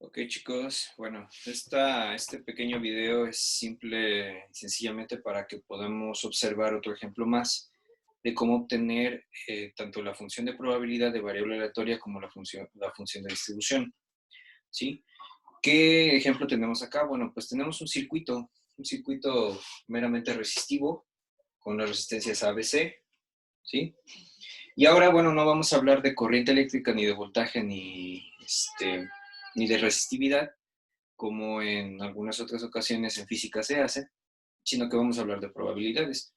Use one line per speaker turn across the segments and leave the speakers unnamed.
Ok, chicos, bueno, este pequeño video es simple y sencillamente para que podamos observar otro ejemplo más de cómo obtener tanto la función de probabilidad de variable aleatoria como la función de distribución, ¿sí? ¿Qué ejemplo tenemos acá? Bueno, pues tenemos un circuito meramente resistivo con las resistencias ABC, ¿sí? Y ahora, bueno, no vamos a hablar de corriente eléctrica, ni de voltaje, ni de resistividad, como en algunas otras ocasiones en física se hace, sino que vamos a hablar de probabilidades.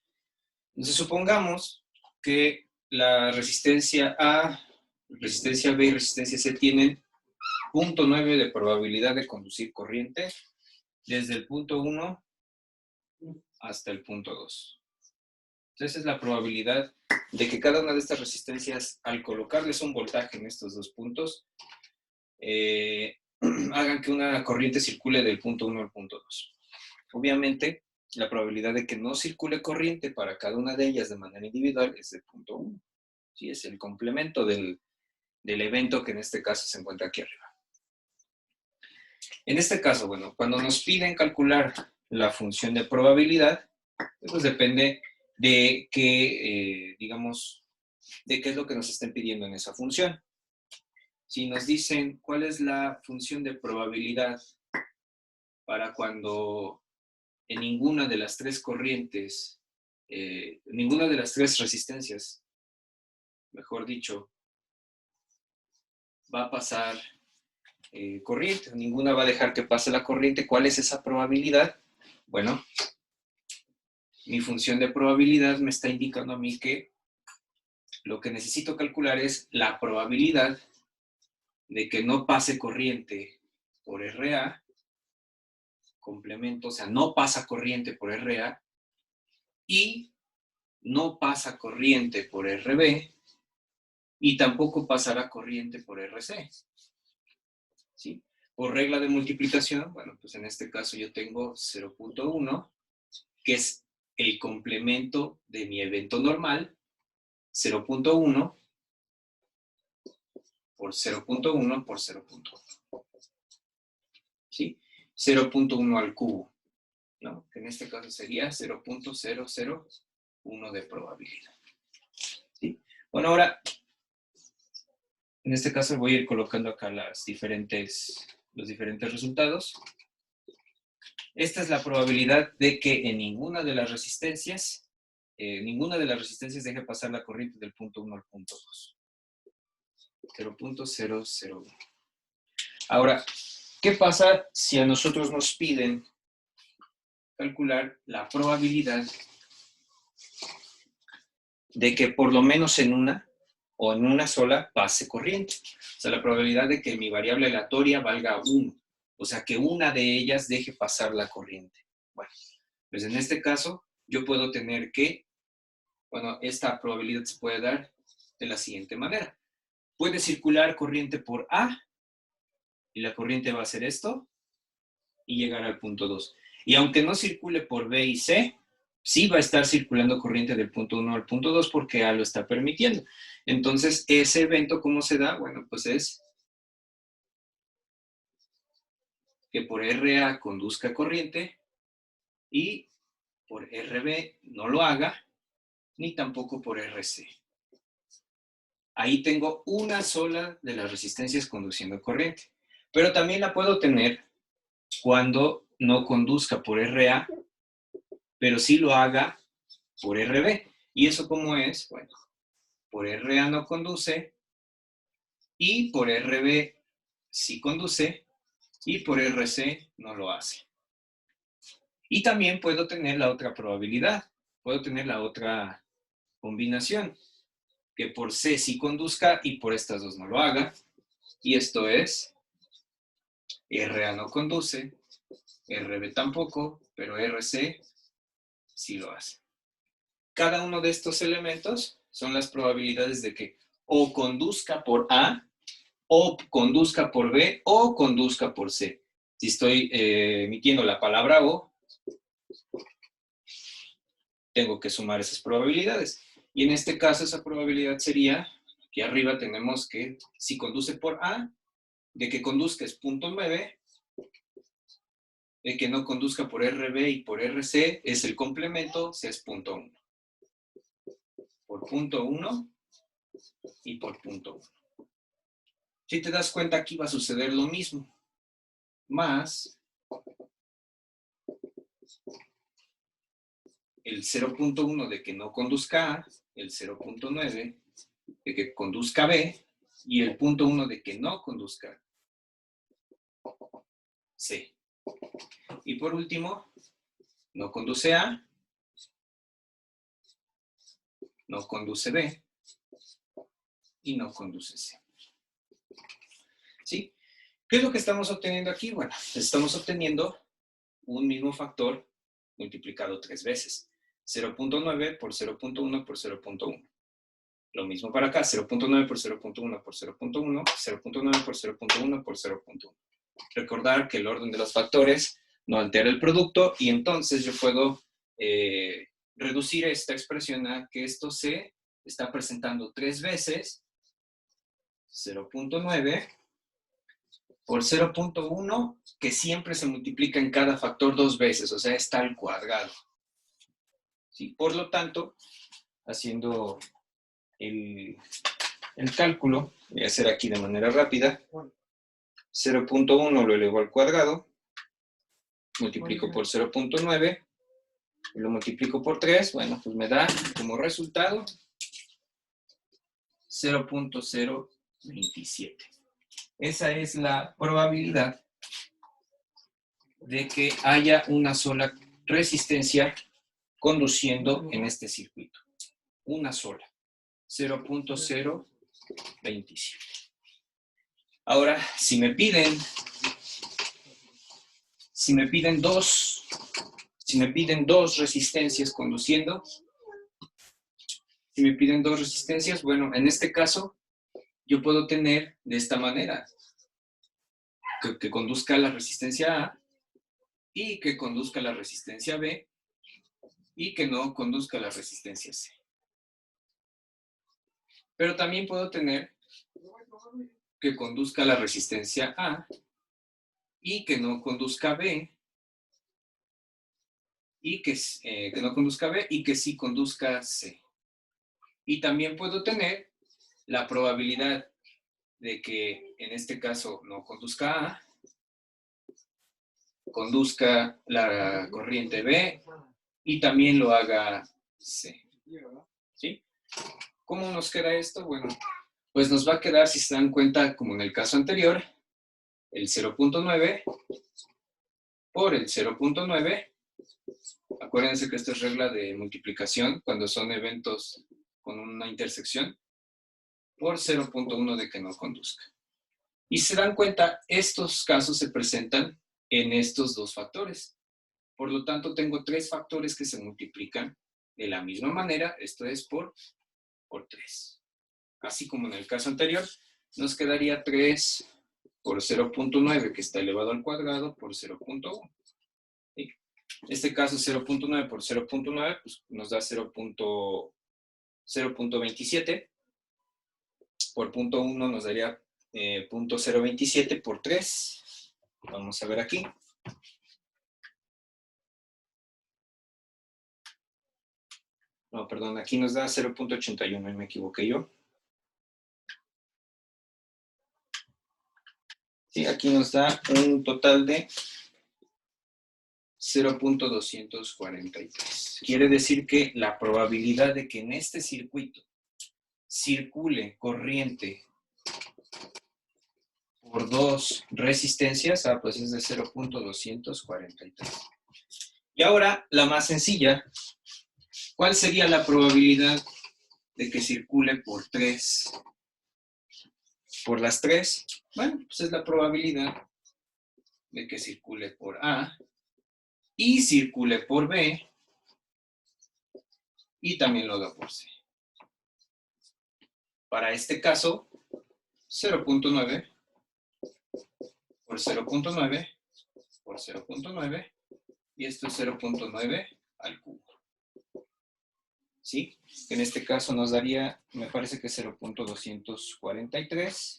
Entonces, supongamos que la resistencia A, resistencia B y resistencia C tienen 0.9 de probabilidad de conducir corriente desde el punto 1 hasta el punto 2. Entonces, esa es la probabilidad de que cada una de estas resistencias, al colocarles un voltaje en estos dos puntos, hagan que una corriente circule del punto 1 al punto 2. Obviamente, la probabilidad de que no circule corriente para cada una de ellas de manera individual es del punto 1. ¿Sí? Es el complemento del evento que en este caso se encuentra aquí arriba. En este caso, bueno, cuando nos piden calcular la función de probabilidad, pues depende de qué, de qué es lo que nos estén pidiendo en esa función. Si nos dicen cuál es la función de probabilidad para cuando en ninguna de las tres corrientes, ninguna de las tres resistencias, mejor dicho, va a pasar corriente, ninguna va a dejar que pase la corriente. ¿Cuál es esa probabilidad? Bueno, mi función de probabilidad me está indicando a mí que lo que necesito calcular es la probabilidad de que no pase corriente por RA, complemento, o sea, no pasa corriente por RA, y no pasa corriente por RB, y tampoco pasará corriente por RC. ¿Sí? Por regla de multiplicación, bueno, pues en este caso yo tengo 0.1, que es el complemento de mi evento normal, 0.1 por 0.1 por 0.1. ¿Sí? 0.1 al cubo, ¿no? Que en este caso sería 0.001 de probabilidad. ¿Sí? Bueno, ahora, en este caso voy a ir colocando acá los diferentes resultados. Esta es la probabilidad de que en ninguna de las resistencias deje pasar la corriente del punto 1 al punto 2. 0.001. Ahora, ¿qué pasa si a nosotros nos piden calcular la probabilidad de que por lo menos en una o en una sola pase corriente? O sea, la probabilidad de que mi variable aleatoria valga 1. O sea, que una de ellas deje pasar la corriente. Bueno, pues en este caso yo puedo tener que, bueno, esta probabilidad se puede dar de la siguiente manera. Puede circular corriente por A y la corriente va a ser esto y llegar al punto 2. Y aunque no circule por B y C, sí va a estar circulando corriente del punto 1 al punto 2 porque A lo está permitiendo. Entonces, ese evento, ¿cómo se da? Bueno, pues es que por RA conduzca corriente y por RB no lo haga, ni tampoco por RC. Ahí tengo una sola de las resistencias conduciendo corriente. Pero también la puedo tener cuando no conduzca por RA, pero sí lo haga por RB. ¿Y eso cómo es? Bueno, por RA no conduce y por RB sí conduce y por RC no lo hace. Y también puedo tener la otra probabilidad, puedo tener la otra combinación, que por C sí conduzca y por estas dos no lo haga. Y esto es, RA no conduce, RB tampoco, pero RC sí lo hace. Cada uno de estos elementos son las probabilidades de que o conduzca por A, o conduzca por B, o conduzca por C. Si estoy emitiendo la palabra O, tengo que sumar esas probabilidades. Y en este caso esa probabilidad sería, aquí arriba tenemos que si conduce por A, de que conduzca es 0.9, de que no conduzca por RB y por RC es el complemento, o sea, es 0.1. Por 0.1 y por 0.1. Si te das cuenta, aquí va a suceder lo mismo. Más el 0.1 de que no conduzca A, el 0.9 de que conduzca B y el 0.1 de que no conduzca C. Y por último, no conduce A, no conduce B y no conduce C. ¿Sí? ¿Qué es lo que estamos obteniendo aquí? Bueno, estamos obteniendo un mismo factor multiplicado 3 veces. 0.9 por 0.1 por 0.1. Lo mismo para acá, 0.9 por 0.1 por 0.1, 0.9 por 0.1 por 0.1. Recordar que el orden de los factores no altera el producto y entonces yo puedo reducir esta expresión a que esto se está presentando 3 veces 0.9 por 0.1, que siempre se multiplica en cada factor 2 veces, o sea, está al cuadrado. ¿Sí? Por lo tanto, haciendo el cálculo, voy a hacer aquí de manera rápida, 0.1 lo elevo al cuadrado, multiplico por 0.9, y lo multiplico por 3, bueno, pues me da como resultado 0.027. Esa es la probabilidad de que haya una sola resistencia conduciendo en este circuito. Una sola. 0.027. Ahora, si me piden dos resistencias conduciendo, bueno, en este caso, yo puedo tener de esta manera, que conduzca la resistencia A y que conduzca la resistencia B y que no conduzca la resistencia C. Pero también puedo tener que conduzca la resistencia A y que no conduzca B y que no conduzca B y que sí conduzca C. Y también puedo tener la probabilidad de que en este caso no conduzca A, conduzca la corriente B y también lo haga C. ¿Sí? ¿Cómo nos queda esto? Bueno, pues nos va a quedar, si se dan cuenta, como en el caso anterior, el 0.9 por el 0.9. Acuérdense que esta es regla de multiplicación cuando son eventos con una intersección, por 0.1 de que no conduzca. Y se dan cuenta, estos casos se presentan en estos dos factores. Por lo tanto, tengo 3 factores que se multiplican de la misma manera, esto es por 3. Así como en el caso anterior, nos quedaría 3 por 0.9 que está elevado al cuadrado por 0.1. En este caso 0.9 por 0.9 pues nos da 0.27. Por 0.1 nos daría 0.027 por 3. Vamos a ver aquí. No, perdón, aquí nos da 0.81, me equivoqué yo. Sí, aquí nos da un total de 0.243. Quiere decir que la probabilidad de que en este circuito circule corriente por 2 resistencias, pues es de 0.243. Y ahora, la más sencilla, ¿cuál sería la probabilidad de que circule por 3? Por las 3, bueno, pues es la probabilidad de que circule por A y circule por B y también lo haga por C. Para este caso, 0.9 por 0.9 por 0.9 y esto es 0.9 al cubo. ¿Sí? En este caso nos daría, me parece que 0.243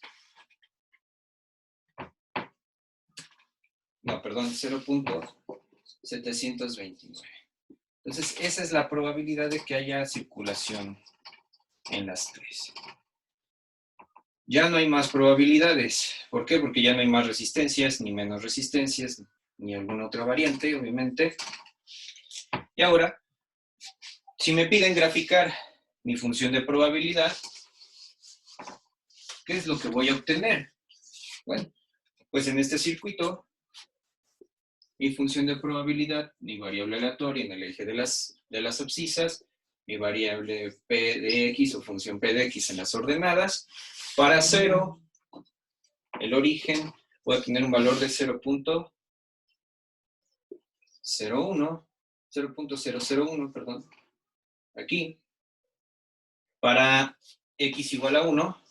No, perdón, 0.729. Entonces, esa es la probabilidad de que haya circulación en las tres. Ya no hay más probabilidades. ¿Por qué? Porque ya no hay más resistencias, ni menos resistencias, ni alguna otra variante, obviamente. Y ahora, si me piden graficar mi función de probabilidad, ¿qué es lo que voy a obtener? Bueno, pues en este circuito, mi función de probabilidad, mi variable aleatoria en el eje de las abscisas, mi variable p de x o función p de x en las ordenadas, para 0, el origen, voy a tener un valor de 0.001, perdón, aquí. Para x igual a 1,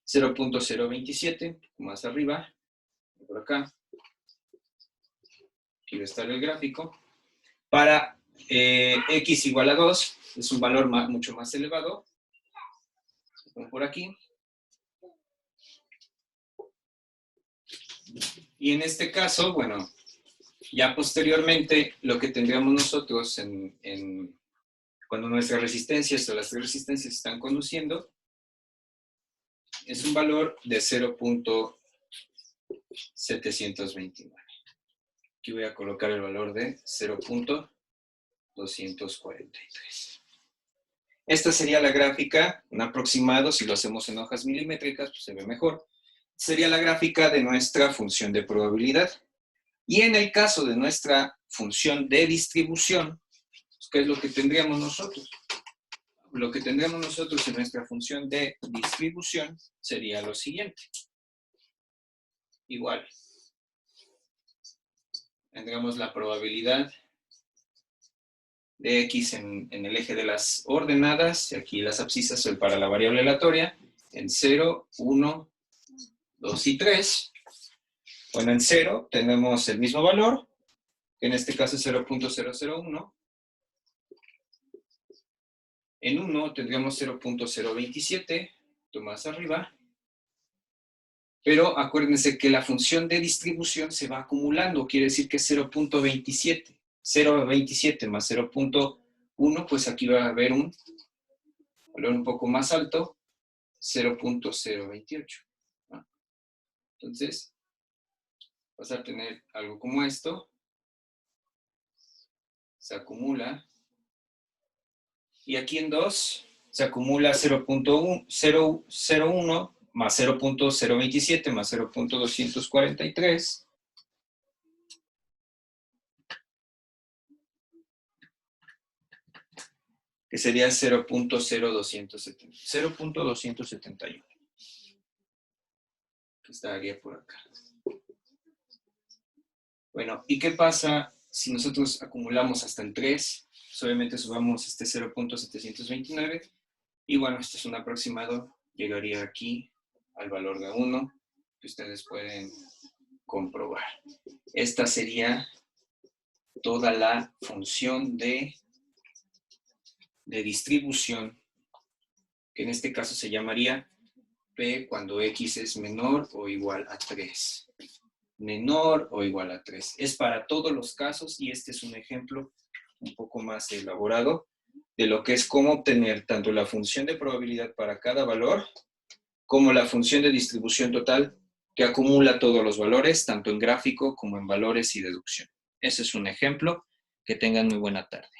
0.027, más arriba, por acá. Aquí va a estar el gráfico. Para x igual a 2, es un valor mucho más elevado. Por aquí. Y en este caso, bueno, ya posteriormente, lo que tendríamos nosotros cuando nuestras resistencias o las tres resistencias están conduciendo, es un valor de 0.729. Aquí voy a colocar el valor de 0.243. Esta sería la gráfica, un aproximado, si lo hacemos en hojas milimétricas, pues se ve mejor. Sería la gráfica de nuestra función de probabilidad. Y en el caso de nuestra función de distribución, ¿qué es lo que tendríamos nosotros? Lo que tendríamos nosotros en nuestra función de distribución sería lo siguiente. Igual. Tendríamos la probabilidad de x en el eje de las ordenadas, y aquí las abscisas para la variable aleatoria, en 0, 1, 2 y 3. Bueno, en 0 tenemos el mismo valor, que en este caso es 0.001. En 1 tendríamos 0.027, más arriba. Pero acuérdense que la función de distribución se va acumulando, quiere decir que es 0.27. 0.27 más 0.1, pues aquí va a haber un valor un poco más alto, 0.028. ¿no? Entonces, vas a tener algo como esto. Se acumula. Y aquí en 2 se acumula 0.01 más 0.027 más 0.243. Que sería 0.271. Que estaría por acá. Bueno, ¿y qué pasa si nosotros acumulamos hasta el 3? Pues obviamente subamos este 0.729. Y bueno, este es un aproximado. Llegaría aquí al valor de 1, que ustedes pueden comprobar. Esta sería toda la función de distribución, que en este caso se llamaría P cuando X es menor o igual a 3. Menor o igual a 3. Es para todos los casos y este es un ejemplo un poco más elaborado de lo que es cómo obtener tanto la función de probabilidad para cada valor como la función de distribución total que acumula todos los valores, tanto en gráfico como en valores y deducción. Ese es un ejemplo. Que tengan muy buena tarde.